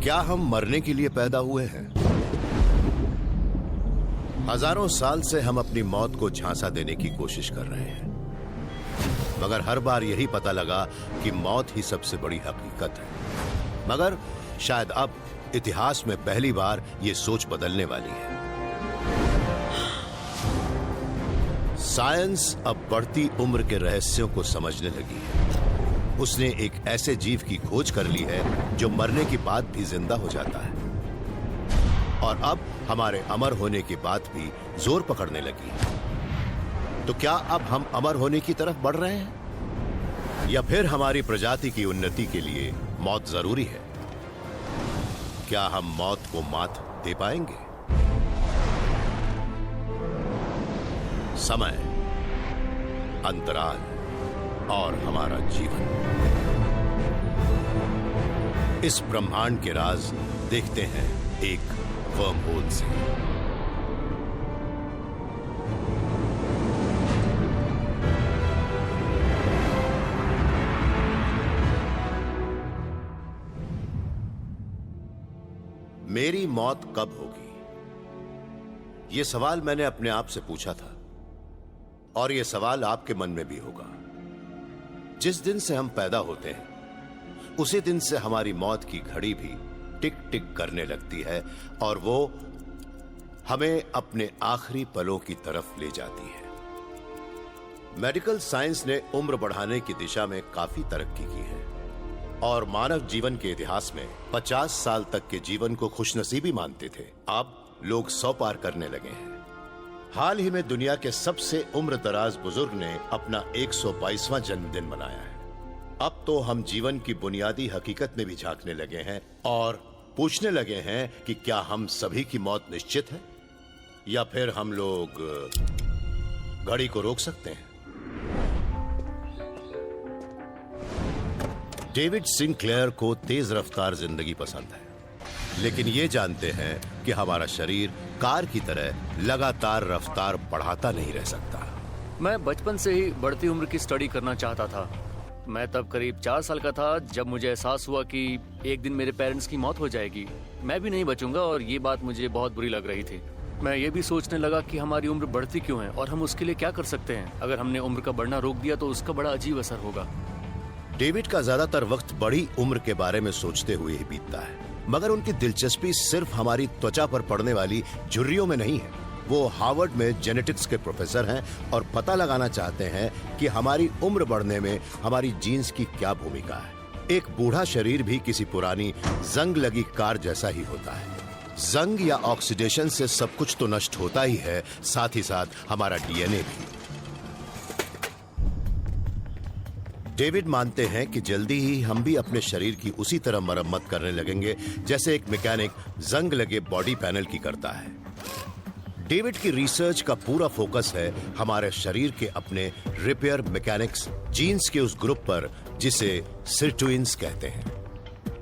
क्या हम मरने के लिए पैदा हुए हैं? हजारों साल से हम अपनी मौत को झांसा देने की कोशिश कर रहे हैं, मगर हर बार यही पता लगा कि मौत ही सबसे बड़ी हकीकत है। मगर शायद अब इतिहास में पहली बार यह सोच बदलने वाली है। साइंस अब बढ़ती उम्र के रहस्यों को समझने लगी है। उसने एक ऐसे जीव की खोज कर ली है जो मरने के बाद भी जिंदा हो जाता है और अब हमारे अमर होने के बाद भी जोर पकड़ने लगी है। तो क्या अब हम अमर होने की तरफ बढ़ रहे हैं, या फिर हमारी प्रजाति की उन्नति के लिए मौत जरूरी है? क्या हम मौत को मात दे पाएंगे? समय, अंतराल और हमारा जीवन, इस ब्रह्मांड के राज देखते हैं एक वर्म होल से। मेरी मौत कब होगी? यह सवाल मैंने अपने आप से पूछा था, और यह सवाल आपके मन में भी होगा। जिस दिन से हम पैदा होते हैं उसी दिन से हमारी मौत की घड़ी भी टिक टिक करने लगती है और वो हमें अपने आखिरी पलों की तरफ ले जाती है। मेडिकल साइंस ने उम्र बढ़ाने की दिशा में काफी तरक्की की है और मानव जीवन के इतिहास में 50 साल तक के जीवन को खुशनसीबी मानते थे। अब लोग 100 पार करने लगे हैं। हाल ही में दुनिया के सबसे उम्र दराज बुजुर्ग ने अपना 122वां जन्मदिन मनाया है। अब तो हम जीवन की बुनियादी हकीकत में भी झांकने लगे हैं और पूछने लगे हैं कि क्या हम सभी की मौत निश्चित है, या फिर हम लोग घड़ी को रोक सकते हैं। डेविड सिंक्लेयर को तेज रफ्तार जिंदगी पसंद है, लेकिन ये जानते हैं कि हमारा शरीर कार की तरह लगातार रफ्तार बढ़ाता नहीं रह सकता। मैं बचपन से ही बढ़ती उम्र की स्टडी करना चाहता था। मैं तब करीब 4 साल का था जब मुझे एहसास हुआ कि एक दिन मेरे पेरेंट्स की मौत हो जाएगी, मैं भी नहीं बचूंगा, और ये बात मुझे बहुत बुरी लग रही थी। मैं ये भी सोचने लगा कि हमारी उम्र बढ़ती क्यों है और हम उसके लिए क्या कर सकते हैं। अगर हमने उम्र का बढ़ना रोक दिया तो उसका बड़ा अजीब असर होगा। डेविड का ज्यादातर वक्त बड़ी उम्र के बारे में सोचते हुए ही बीतता है, मगर उनकी दिलचस्पी सिर्फ हमारी त्वचा पर पड़ने वाली झुर्रियों में नहीं है। वो हार्वर्ड में जेनेटिक्स के प्रोफेसर हैं और पता लगाना चाहते हैं कि हमारी उम्र बढ़ने में हमारी जीन्स की क्या भूमिका है। एक बूढ़ा शरीर भी किसी पुरानी जंग लगी कार जैसा ही होता है। जंग या ऑक्सीडेशन से सब कुछ तो नष्ट होता ही है, साथ ही साथ हमारा डीएनए भी। डेविड मानते हैं कि जल्दी ही हम भी अपने शरीर की उसी तरह मरम्मत करने लगेंगे जैसे एक मैकेनिक जंग लगे बॉडी पैनल की करता है। डेविड की रिसर्च का पूरा फोकस है हमारे शरीर के अपने रिपेयर मैकेनिक्स जीन्स के उस ग्रुप पर जिसे सिर्टुइन्स कहते हैं।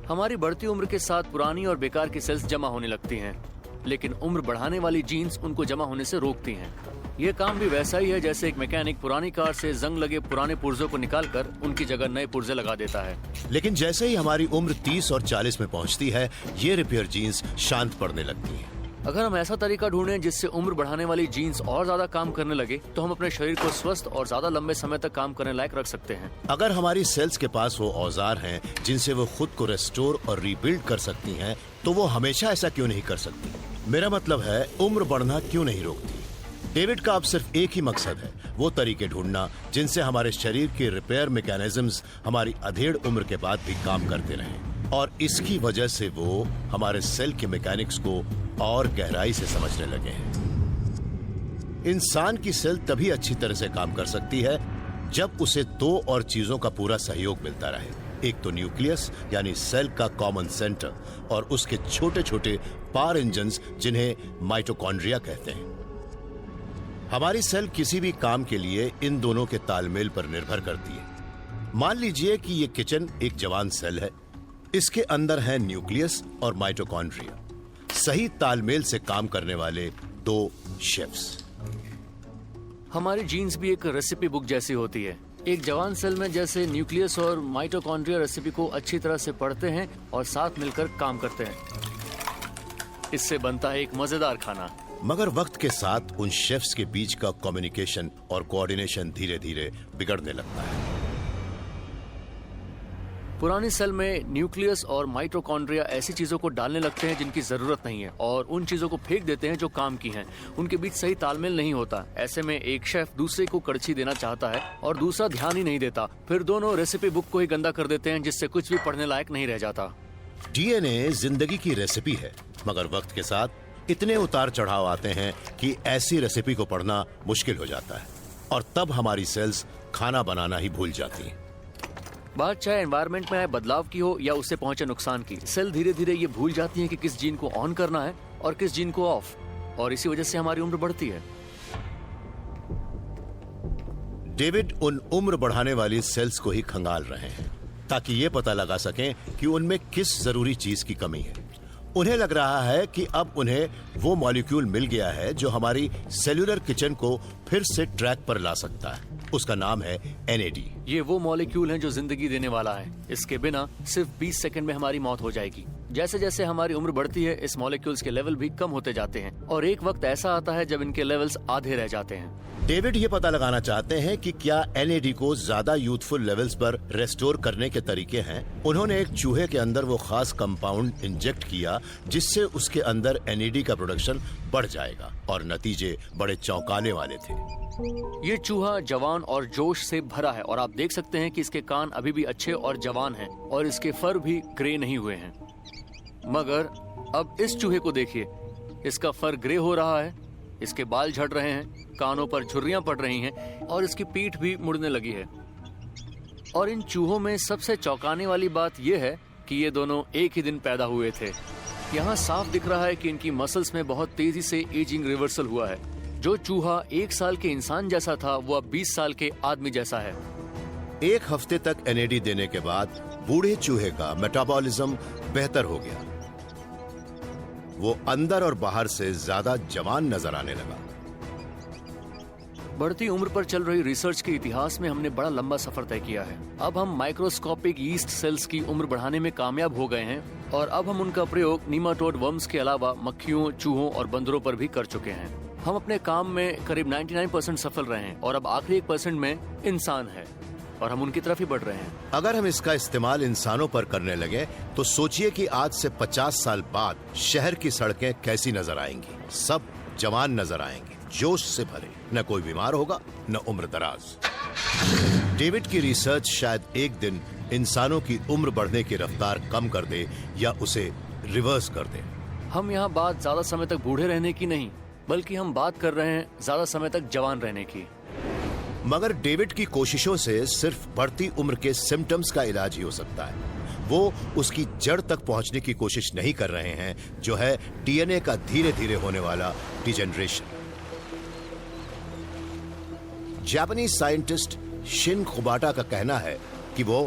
हमारी बढ़ती उम्र के साथ पुरानी और बेकार की सेल्स जमा होने लगती हैं, लेकिन उम्र बढ़ाने वाली जीन्स उनको जमा होने से रोकती हैं। ये काम भी वैसा ही है जैसे एक मैकेनिक पुरानी कार से जंग लगे पुराने पुर्जों को निकालकर उनकी जगह नए पुर्जे लगा देता है। लेकिन जैसे ही हमारी उम्र 30 और 40 में पहुंचती है, ये रिपेयर जीन्स शांत पड़ने लगती हैं। अगर हम ऐसा तरीका ढूंढें जिससे उम्र बढ़ाने वाली जीन्स और ज्यादा काम करने लगे, तो हम अपने शरीर को स्वस्थ और ज्यादा लंबे समय तक काम करने लायक रख सकते हैं। अगर हमारी सेल्स के पास वो औजार हैं जिनसे वो खुद को रेस्टोर और रीबिल्ड कर सकती हैं, तो वो हमेशा ऐसा क्यों नहीं कर सकती? मेरा मतलब है, उम्र बढ़ना क्यों नहीं रोकती? डेविड का अब सिर्फ एक ही मकसद है, वो तरीके ढूंढना जिनसे हमारे शरीर के रिपेयर मैकेनिज्म्स हमारी अधेड़ उम्र के बाद भी काम करते रहें, और इसकी वजह से वो हमारे सेल के मैकेनिक्स को और गहराई से समझने लगे हैं। इंसान की सेल तभी अच्छी तरह से काम कर सकती है जब उसे 2 और चीजों का पूरा सहयोग मिलता रहे। एक तो न्यूक्लियस यानी सेल का कॉमन सेंटर, और उसके छोटे छोटे पावर इंजन्स जिन्हें माइटोकॉन्ड्रिया कहते हैं। हमारी सेल किसी भी काम के लिए इन दोनों के तालमेल पर निर्भर करती है। मान लीजिए कि ये किचन एक जवान सेल है, इसके अंदर है न्यूक्लियस और माइटोकॉन्ड्रिया, सही तालमेल से काम करने वाले 2 शेफ्स। हमारी जीन्स भी एक रेसिपी बुक जैसी होती है। एक जवान सेल में जैसे न्यूक्लियस और माइटोकॉन्ड्रिया रेसिपी को अच्छी तरह से पढ़ते हैं और साथ मिलकर काम करते हैं। इससे बनता है एक मजेदार खाना। मगर वक्त के साथ उन शेफ्स के बीच का कम्युनिकेशन और कोऑर्डिनेशन धीरे धीरे बिगड़ने लगता है। पुरानी सेल में न्यूक्लियस और माइटोकॉन्ड्रिया ऐसी चीजों को डालने लगते हैं जिनकी जरूरत नहीं है और उन चीजों को फेंक देते हैं जो काम की हैं। उनके बीच सही तालमेल नहीं होता। ऐसे में एक शेफ दूसरे को कड़छी देना चाहता है और दूसरा ध्यान ही नहीं देता। फिर दोनों रेसिपी बुक को ही गंदा कर देते हैं, जिससे कुछ भी पढ़ने लायक नहीं रह जाता। डीएनए जिंदगी की रेसिपी है, मगर वक्त के साथ इतने उतार चढ़ाव आते हैं कि ऐसी रेसिपी को पढ़ना मुश्किल हो जाता है और तब हमारी सेल्स खाना बनाना ही भूल जाती हैं। बात चाहे एनवायरनमेंट में आए बदलाव की हो या उससे पहुंचे नुकसान की, सेल धीरे धीरे ये भूल जाती हैं कि किस जीन को ऑन करना है और किस जीन को ऑफ, और इसी वजह से हमारी उम्र बढ़ती है। डेविड उन उम्र बढ़ाने वाली सेल्स को ही खंगाल रहे हैं ताकि ये पता लगा सकें कि उनमें किस जरूरी चीज की कमी है। उन्हें लग रहा है कि अब उन्हें वो मॉलिक्यूल मिल गया है जो हमारी सेल्यूलर किचन को फिर से ट्रैक पर ला सकता है। उसका नाम है NAD। ये वो मॉलिक्यूल है जो जिंदगी देने वाला है। इसके बिना सिर्फ 20 सेकंड में हमारी मौत हो जाएगी। जैसे जैसे हमारी उम्र बढ़ती है, इस मॉलिक्यूल्स के लेवल भी कम होते जाते हैं और एक वक्त ऐसा आता है जब इनके लेवल्स आधे रह जाते हैं। डेविड ये पता लगाना चाहते हैं कि क्या NAD को ज्यादा यूथफुल लेवल्स पर रेस्टोर करने के तरीके हैं। उन्होंने एक चूहे के अंदर वो खास कंपाउंड इंजेक्ट किया जिससे उसके अंदर NAD का प्रोडक्शन बढ़ जाएगा और नतीजे बड़े चौंकाने वाले थे। ये चूहा जवान और जोश से भरा है और आप देख सकते हैं कि इसके कान अभी भी अच्छे और जवान हैं और इसके फर भी ग्रे नहीं हुए हैं। मगर अब इस चूहे को देखिए, इसका फर ग्रे हो रहा है, इसके बाल झड़ रहे हैं, कानों पर झुर्रियां पड़ रही हैं और इसकी पीठ भी मुड़ने लगी है। और इन चूहों में सबसे चौंकाने वाली बात यह है कि ये दोनों एक ही दिन पैदा हुए थे। यहाँ साफ दिख रहा है कि इनकी मसल्स में बहुत तेजी से एजिंग रिवर्सल हुआ है। जो चूहा 1 साल के इंसान जैसा था वो अब 20 साल के आदमी जैसा है। 1 हफ्ते तक NAD देने के बाद बूढ़े चूहे का मेटाबॉलिज्म बेहतर हो गया। वो अंदर और बाहर से ज्यादा जवान नजर आने लगा। बढ़ती उम्र पर चल रही रिसर्च के इतिहास में हमने बड़ा लंबा सफर तय किया है। अब हम माइक्रोस्कोपिक यीस्ट सेल्स की उम्र बढ़ाने में कामयाब हो गए हैं और अब हम उनका प्रयोग नीमाटोड वर्म्स के अलावा मक्खियों, चूहों और बंदरों पर भी कर चुके हैं। हम अपने काम में करीब 99% सफल रहे हैं और अब आखिरी 1% में इंसान है और हम उनकी तरफ ही बढ़ रहे हैं। अगर हम इसका इस्तेमाल इंसानों पर करने लगे तो सोचिए कि आज से 50 साल बाद शहर की सड़कें कैसी नजर आएंगी। सब जवान नजर आएंगे, जोश से भरे, न कोई बीमार होगा न उम्र दराज। डेविड की रिसर्च शायद एक दिन इंसानों की उम्र बढ़ने की रफ्तार कम कर दे या उसे रिवर्स कर दे। हम यहाँ बात ज्यादा समय तक बूढ़े रहने की नहीं, बल्कि हम बात कर रहे हैं ज्यादा समय तक जवान रहने की। मगर डेविड की कोशिशों से सिर्फ बढ़ती उम्र के सिम्टम्स का इलाज ही हो सकता है। वो उसकी जड़ तक पहुंचने की कोशिश नहीं कर रहे हैं, जो है DNA का धीरे धीरे होने वाला डिजेनरेशन। जापानीज साइंटिस्ट शिन कुबाटा का कहना है कि वो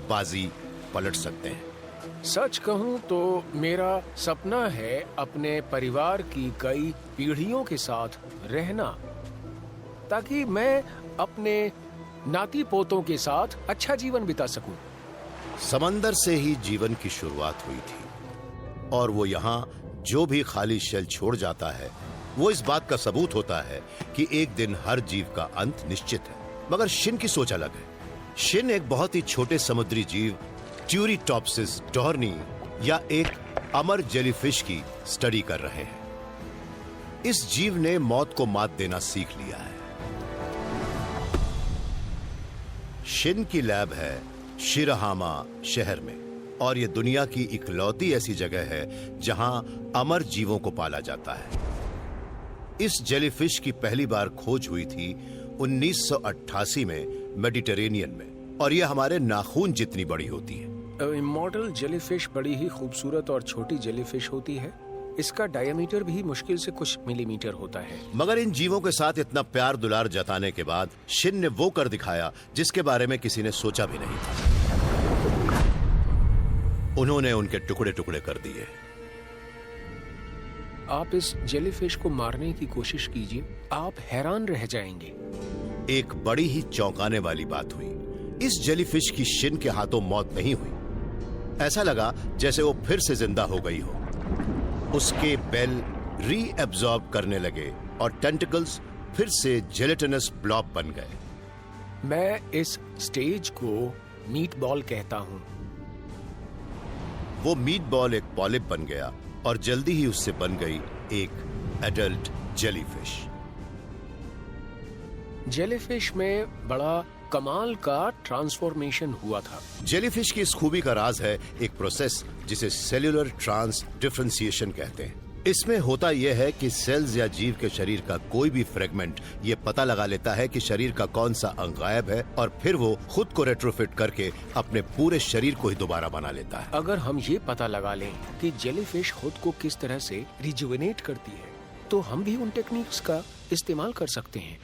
बाजी पलट सकते हैं। सच कहूं तो मेरा सपना है अपने परिवार की कई पीढ़ियों के साथ रहना, ताकि मैं अपने नाती पोतों के साथ अच्छा जीवन बिता सकूं। समंदर से ही जीवन की शुरुआत हुई थी और वो यहाँ जो भी खाली शेल छोड़ जाता है वो इस बात का सबूत होता है कि एक दिन हर जीव का अंत निश्चित है। मगर शिन की सोच अलग है। शिन एक बहुत ही छोटे समुद्री जीव ट्यूरीटॉप्सिस डॉर्नी या एक अमर जेलीफिश की स्टडी कर रहे हैं। इस जीव ने मौत को मात देना सीख लिया है। शिन की लैब है शिराहामा शहर में और यह दुनिया की इकलौती ऐसी जगह है जहां अमर जीवों को पाला जाता है। इस जेलीफिश की पहली बार खोज हुई थी 1988 में मेडिटेरेनियन में और यह हमारे नाखून जितनी बड़ी होती है। इमॉर्टल जेलीफिश बड़ी ही खूबसूरत और छोटी जेलीफिश होती है। इसका डायमीटर भी मुश्किल से कुछ मिलीमीटर होता है। मगर इन जीवों के साथ इतना प्यार दुलार जताने के बाद शिन ने वो कर दिखाया जिसके बारे में किसी ने सोचा भी नहीं था। उन्होंने उनके टुकड़े टुकड़े कर दिए। आप इस जेलीफिश को मारने की कोशिश कीजिए, आप हैरान रह जाएंगे। एक बड़ी ही चौंकाने वाली बात हुई। इस जेलीफिश की शिन के हाथों मौत नहीं हुई। ऐसा लगा जैसे वो फिर से जिंदा हो गई हो। उसके बेल रीएब्जॉर्ब करने लगे और टेंटिकल्स फिर से जेलेटिनस ब्लॉब बन गए। मैं इस स्टेज को मीट बॉल कहता हूं। वो मीट बॉल एक पॉलिप बन गया और जल्दी ही उससे बन गई एक एडल्ट जेलीफिश। जेलीफिश में बड़ा कमाल का ट्रांसफॉर्मेशन हुआ था। जेलीफिश की इस खूबी का राज है एक प्रोसेस जिसे सेल्यूलर ट्रांस डिफरेंशिएशन कहते हैं। इसमें होता यह है कि सेल्स या जीव के शरीर का कोई भी फ्रेगमेंट ये पता लगा लेता है कि शरीर का कौन सा अंग गायब है और फिर वो खुद को रेट्रोफिट करके अपने पूरे शरीर को ही दोबारा बना लेता है। अगर हम ये पता लगा लें कि जेलीफिश खुद को किस तरह से रिजुवेनेट करती है, तो हम भी उन टेक्निक्स का इस्तेमाल कर सकते हैं।